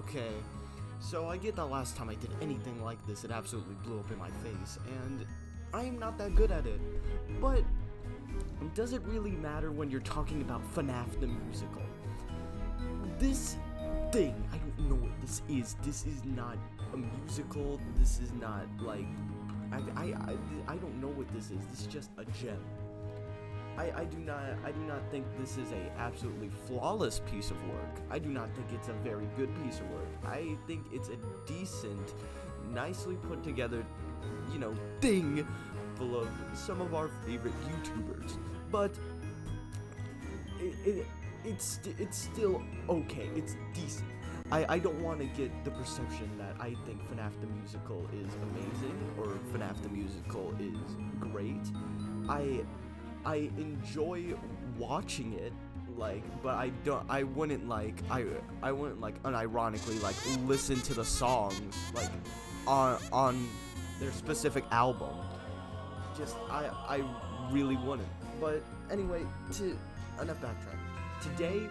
Okay, so I get that last time I did anything like this, it absolutely blew up in my face, and I am not that good at it. But does it really matter when you're talking about FNAF the musical? This thing, I don't know what this is. This is not a musical. This is not like I don't know what this is. This is just a gem. I do not think this is a absolutely flawless piece of work. I do not think it's a very good piece of work. I think it's a decent, nicely put together, thing full of some of our favorite YouTubers. But it's still okay. It's decent. I don't want to get the perception that I think FNAF the Musical is amazing or FNAF the Musical is great. I enjoy watching it, but I wouldn't unironically listen to the songs on their specific album. I really wouldn't. But anyway, enough backtrack. Today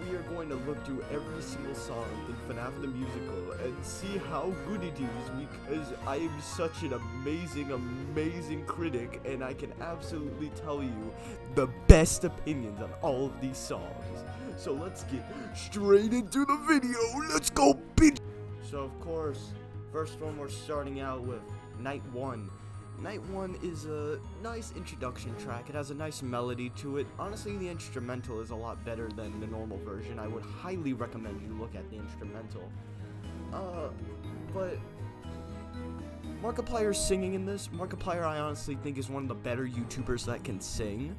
we are going to look through every single song in FNAF the Musical and see how good it is, because I am such an amazing critic, and I can absolutely tell you the best opinions on all of these songs. So let's get straight into the video. Let's go, bitch! So of course, first one we're starting out with Night 1. Night 1 is a nice introduction track. It has a nice melody to it. Honestly, the instrumental is a lot better than the normal version. I would highly recommend you look at the instrumental. But Markiplier's singing in this. Markiplier, I honestly think, is one of the better YouTubers that can sing.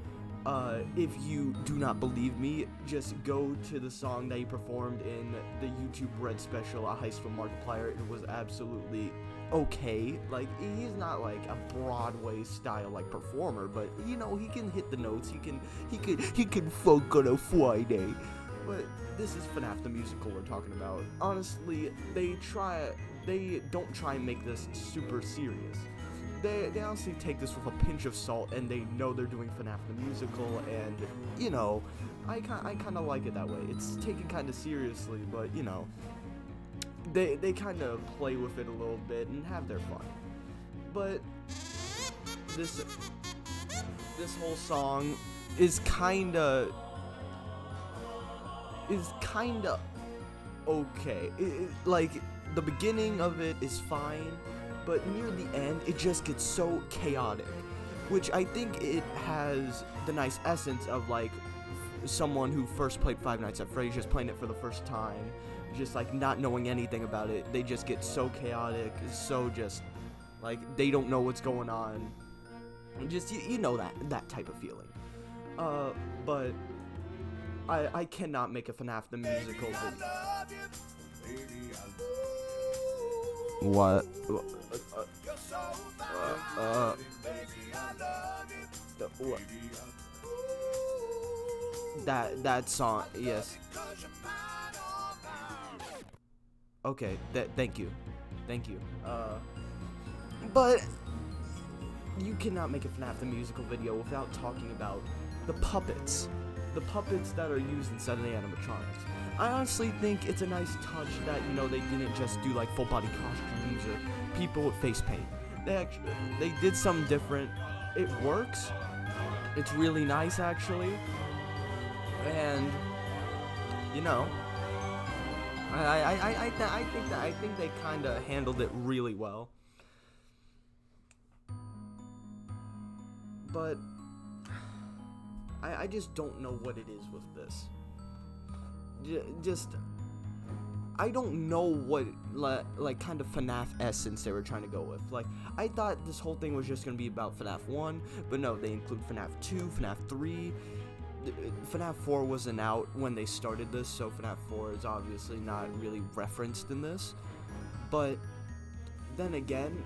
If you do not believe me, just go to the song that he performed in the YouTube Red special, A Heist from Markiplier. It was absolutely okay. He's not a Broadway style performer, but he can hit the notes. He can funk on a Friday. But this is FNAF the Musical we're talking about. Honestly, they don't try and make this super serious. They honestly take this with a pinch of salt, and they know they're doing FNAF the Musical, and I kind of like it that way. It's taken kind of seriously, but they kind of play with it a little bit and have their fun. But this whole song is kind of okay. The beginning of it is fine, but near the end it just gets so chaotic, which I think it has the nice essence of someone who first played Five Nights at Freddy's, just playing it for the first time, just not knowing anything about it. They just get so chaotic, so just they don't know what's going on, and just that type of feeling. But I cannot make a FNAF the Musical video. What? That song, yes. Okay, thank you. But you cannot make a FNAF the Musical video without talking about the puppets that are used instead of the animatronics. I honestly think it's a nice touch that they didn't just do full body costumes or people with face paint. They did something different. It works. It's really nice, actually. And I think they kind of handled it really well. But I just don't know what it is with this. I don't know what kind of FNAF essence they were trying to go with. I thought this whole thing was just gonna be about FNAF 1, but no, they include FNAF 2, FNAF 3. FNAF 4 wasn't out when they started this, so FNAF 4 is obviously not really referenced in this. But then again,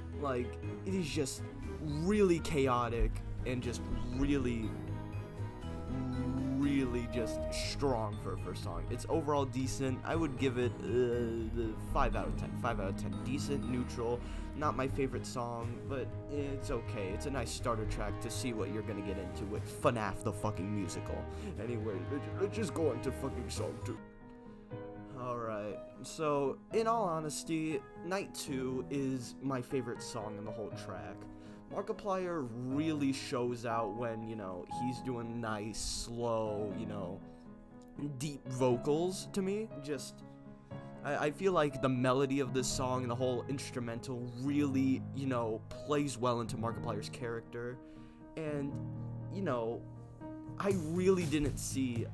it is just really chaotic and just really just strong for a first song. It's overall decent. I would give it 5 out of 10. 5 out of 10. Decent, neutral. Not my favorite song, but it's okay. It's a nice starter track to see what you're gonna get into with FNAF the fucking musical. Anyway, let's just go on to fucking song 2. Alright, So, in all honesty, Night 2 is my favorite song in the whole track. Markiplier really shows out when, he's doing nice, slow, deep vocals to me. I feel like the melody of this song and the whole instrumental really, plays well into Markiplier's character. And, I really didn't see,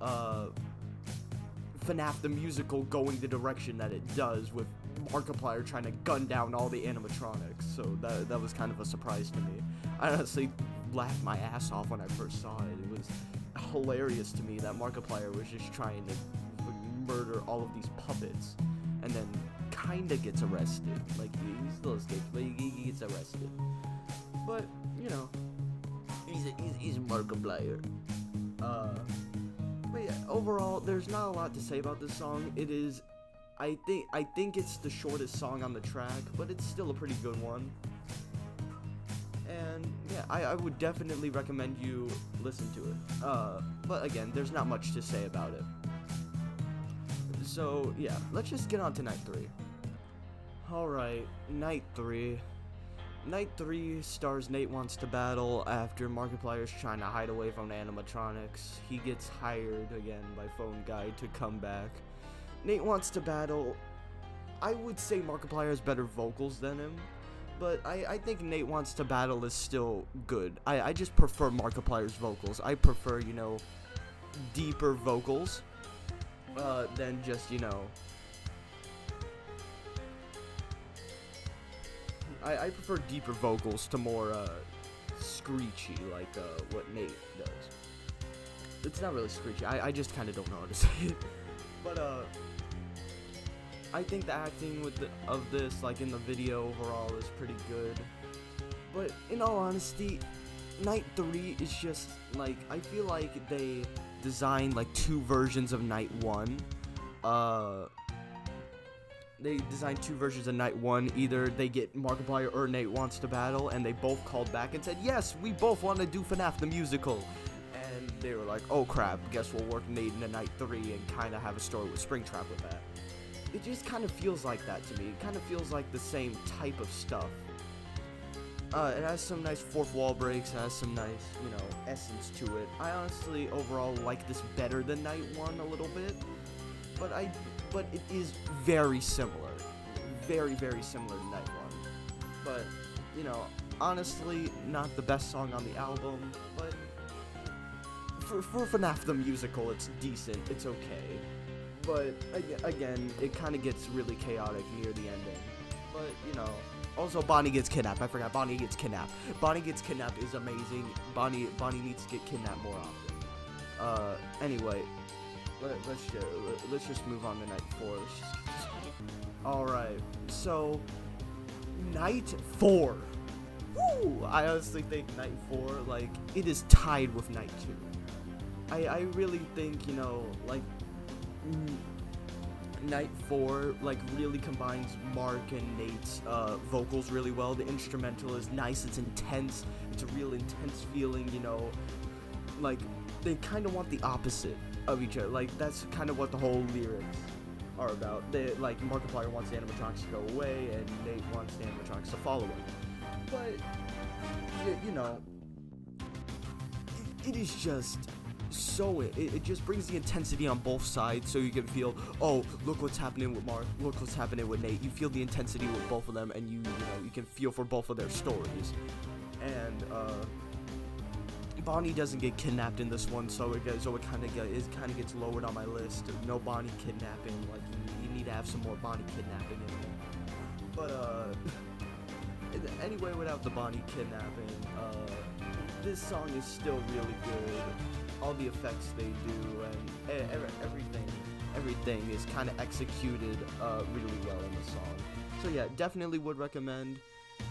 FNAF the musical going the direction that it does, with Markiplier trying to gun down all the animatronics, so that was kind of a surprise to me. I honestly laughed my ass off when I first saw it. It was hilarious to me that Markiplier was just trying to murder all of these puppets, and then kinda gets arrested. Like, he still escapes, but he gets arrested. But, he's Markiplier. But yeah, overall, there's not a lot to say about this song. It is, I think it's the shortest song on the track, but it's still a pretty good one. And yeah, I would definitely recommend you listen to it. But again, there's not much to say about it. So yeah, let's just get on to Night 3. Alright, Night 3. Night 3 stars Nate Wants to Battle after Markiplier's trying to hide away from the animatronics. He gets hired again by Phone Guy to come back. Nate Wants to Battle, I would say Markiplier has better vocals than him, but I think Nate Wants to Battle is still good. I just prefer Markiplier's vocals. I prefer, deeper vocals than just, I prefer deeper vocals to more screechy, like what Nate does. It's not really screechy. I just kind of don't know how to say it. But I think the acting of this, like in the video overall, is pretty good. But in all honesty, Night 3 is just like, I feel like they designed like two versions of Night 1. They designed two versions of Night 1. Either they get Markiplier or Nate Wants to Battle, and they both called back and said, yes, we both want to do FNAF the musical. And they were like, oh crap, guess we'll work Nate into Night 3 and kind of have a story with Springtrap with that. It just kind of feels like that to me. It kind of feels like the same type of stuff. It has some nice fourth wall breaks, it has some nice, essence to it. I honestly, overall, like this better than Night 1 a little bit. But it is very similar. Very, very similar to Night 1. But, honestly, not the best song on the album, but for FNAF the musical, it's decent, it's okay. But, again, it kind of gets really chaotic near the ending. But, also Bonnie gets kidnapped. I forgot, Bonnie gets kidnapped. Bonnie gets kidnapped is amazing. Bonnie needs to get kidnapped more often. Anyway, let's just move on to Night 4. Alright, so Night 4. Woo! I honestly think Night 4, like, it is tied with Night 2. I really think, Night 4, like, really combines Mark and Nate's vocals really well. The instrumental is nice, it's intense, it's a real intense feeling, like, they kind of want the opposite of each other. Like, that's kind of what the whole lyrics are about. They, like, Markiplier wants the animatronics to go away, and Nate wants the animatronics to follow him. But, it is just so, it just brings the intensity on both sides, so you can feel, oh, look what's happening with Mark, look what's happening with Nate. You feel the intensity with both of them, and you can feel for both of their stories. And, Bonnie doesn't get kidnapped in this one, so it kind of gets lowered on my list. No Bonnie kidnapping. Like, you need to have some more Bonnie kidnapping in it. But anyway, without the Bonnie kidnapping, this song is still really good. All the effects they do and everything is kind of executed really well in the song. So yeah, definitely would recommend.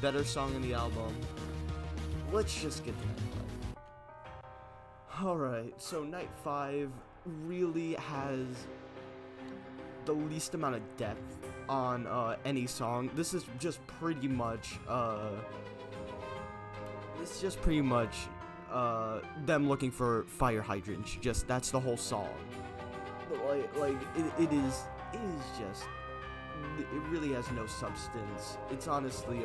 Better song in the album. Let's just get to Night 5. Alright, so Night 5 really has the least amount of depth on any song. This is just pretty much them looking for fire hydrants. Just, that's the whole song. Like it is just it really has no substance. It's honestly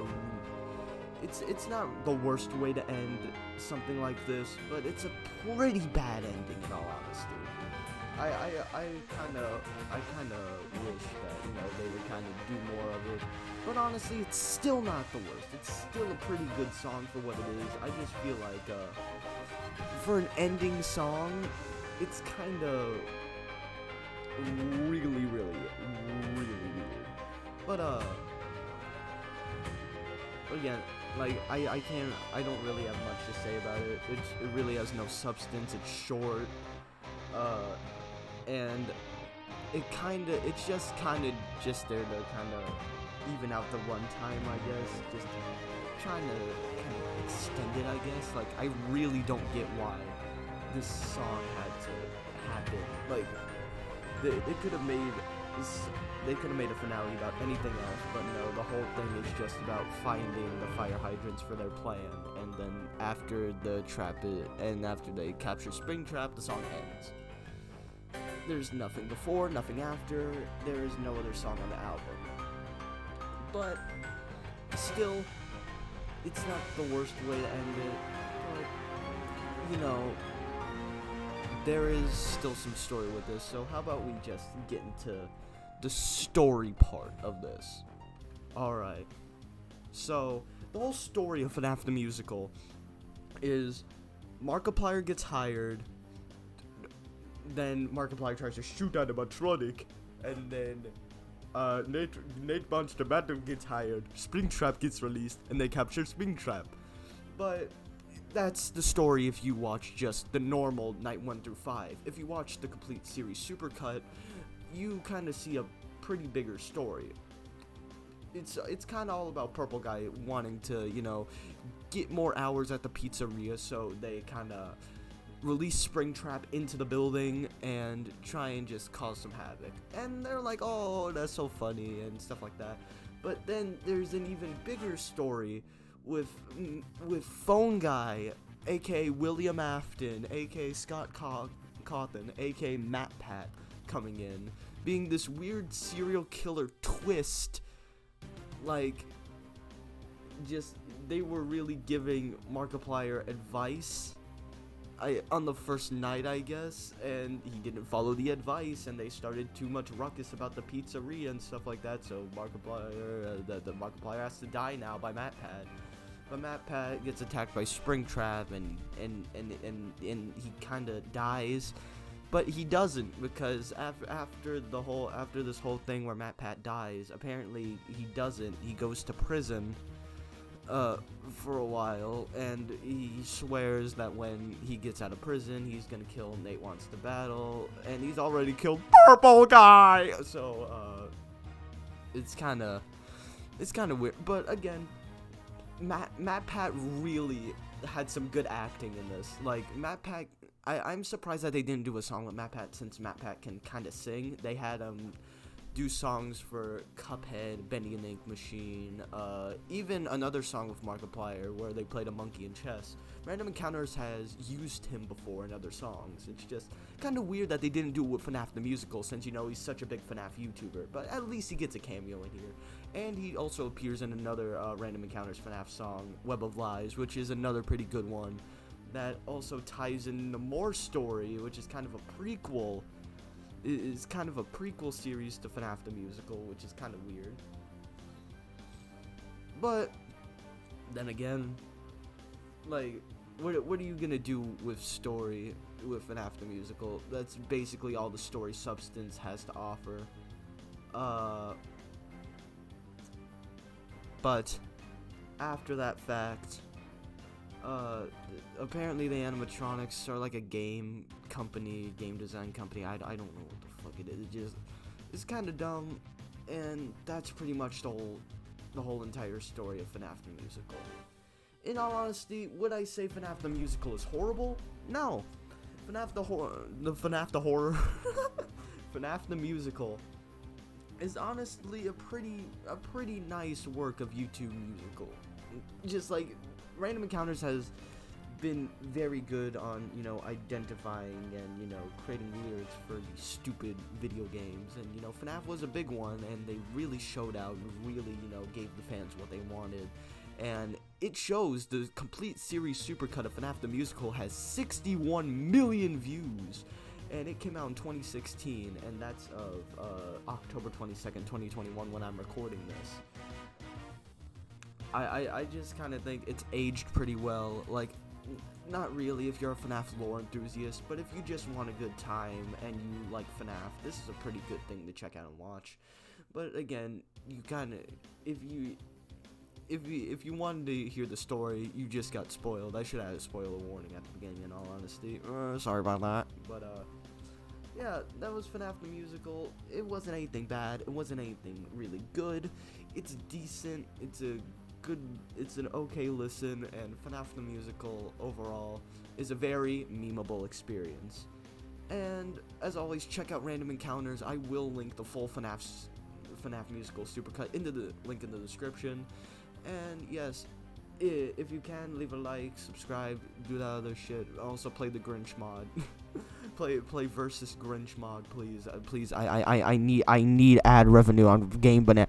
it's not the worst way to end something like this, but it's a pretty bad ending in all honesty. I kind of wish that, they would kind of do more of it. But honestly, it's still not the worst. It's still a pretty good song for what it is. I just feel like, for an ending song, it's kind of really weird. But, again, like, I don't really have much to say about it. It really has no substance. It's short. And it's just kind of there to kind of even out the runtime, I guess. Just trying to kind of extend it, I guess. Like, I really don't get why this song had to happen. Like, they could have made this. They could have made a finale about anything else, but no, the whole thing is just about finding the fire hydrants for their plan. And then after after they capture Springtrap, the song ends. There's nothing before, nothing after. There is no other song on the album. But still, it's not the worst way to end it. But, there is still some story with this. So how about we just get into the story part of this? Alright. So, the whole story of FNAF the Musical is Markiplier gets hired. Then Markiplier tries to shoot animatronic, and then Nate Monster Madam gets hired, Springtrap gets released, and they capture Springtrap. But that's the story if you watch just the normal night 1 through 5. If you watch the complete series supercut, you kind of see a pretty bigger story. It's kind of all about Purple Guy wanting to, get more hours at the pizzeria, so they kind of release Springtrap into the building and try and just cause some havoc. And they're like, oh, that's so funny and stuff like that. But then there's an even bigger story with Phone Guy, aka William Afton, aka Scott Cawthon, aka Matt Pat, coming in, being this weird serial killer twist. Like, just, they were really giving Markiplier advice on the first night, I guess, and he didn't follow the advice, and they started too much ruckus about the pizzeria and stuff like that. So Markiplier, the Markiplier has to die now by Matt Pat. But Matt Pat gets attacked by Springtrap, and he kind of dies. But he doesn't, because after this whole thing where Matt Pat dies, apparently he doesn't. He goes to prison for a while, and he swears that when he gets out of prison, he's gonna kill Nate Wants to Battle, and he's already killed Purple Guy. So it's kind of weird. But again, Matt Pat really had some good acting in this. Like, Matt Pat, I'm surprised that they didn't do a song with Matt Pat, since Matt Pat can kind of sing. They had do songs for Cuphead, Bendy and the Ink Machine, even another song with Markiplier where they played a monkey in chess. Random Encounters has used him before in other songs. It's just kind of weird that they didn't do it with FNAF the Musical, since, he's such a big FNAF YouTuber. But at least he gets a cameo in here. And he also appears in another Random Encounters FNAF song, Web of Lies, which is another pretty good one that also ties into more story, which is kind of a prequel. Is kind of a prequel series to FNAF the Musical, which is kind of weird. But then again, like, what are you gonna do with story with FNAF the Musical? That's basically all the story substance has to offer. But after that fact, apparently the animatronics are like a game design company. I don't know what the fuck it is. It's kind of dumb, and that's pretty much the whole entire story of FNAF the Musical. In all honesty, would I say FNAF the Musical is horrible? No. FNAF the Musical is honestly a pretty nice work of YouTube musical. Just like Random Encounters has been very good on, identifying and, creating lyrics for these stupid video games. And, FNAF was a big one, and they really showed out and really, gave the fans what they wanted. And it shows. The complete series supercut of FNAF the Musical has 61 million views. And it came out in 2016, and that's of October 22nd, 2021 when I'm recording this. I just kind of think it's aged pretty well. Like, not really if you're a FNAF lore enthusiast, but if you just want a good time and you like FNAF, this is a pretty good thing to check out and watch. But again, you kind of, if you wanted to hear the story, you just got spoiled. I should have had a spoiler warning at the beginning, in all honesty. Sorry about that. But yeah, that was FNAF the Musical. It wasn't anything bad. It wasn't anything really good. It's decent. It's an okay listen, and FNAF the Musical overall is a very memeable experience. And as always, check out Random Encounters. I will link the full FNAF Musical supercut into the link in the description. And yes, if you can, leave a like, subscribe, do that other shit. Also play the Grinch mod. play versus Grinch mod, please. Please, I need ad revenue on Game Banana.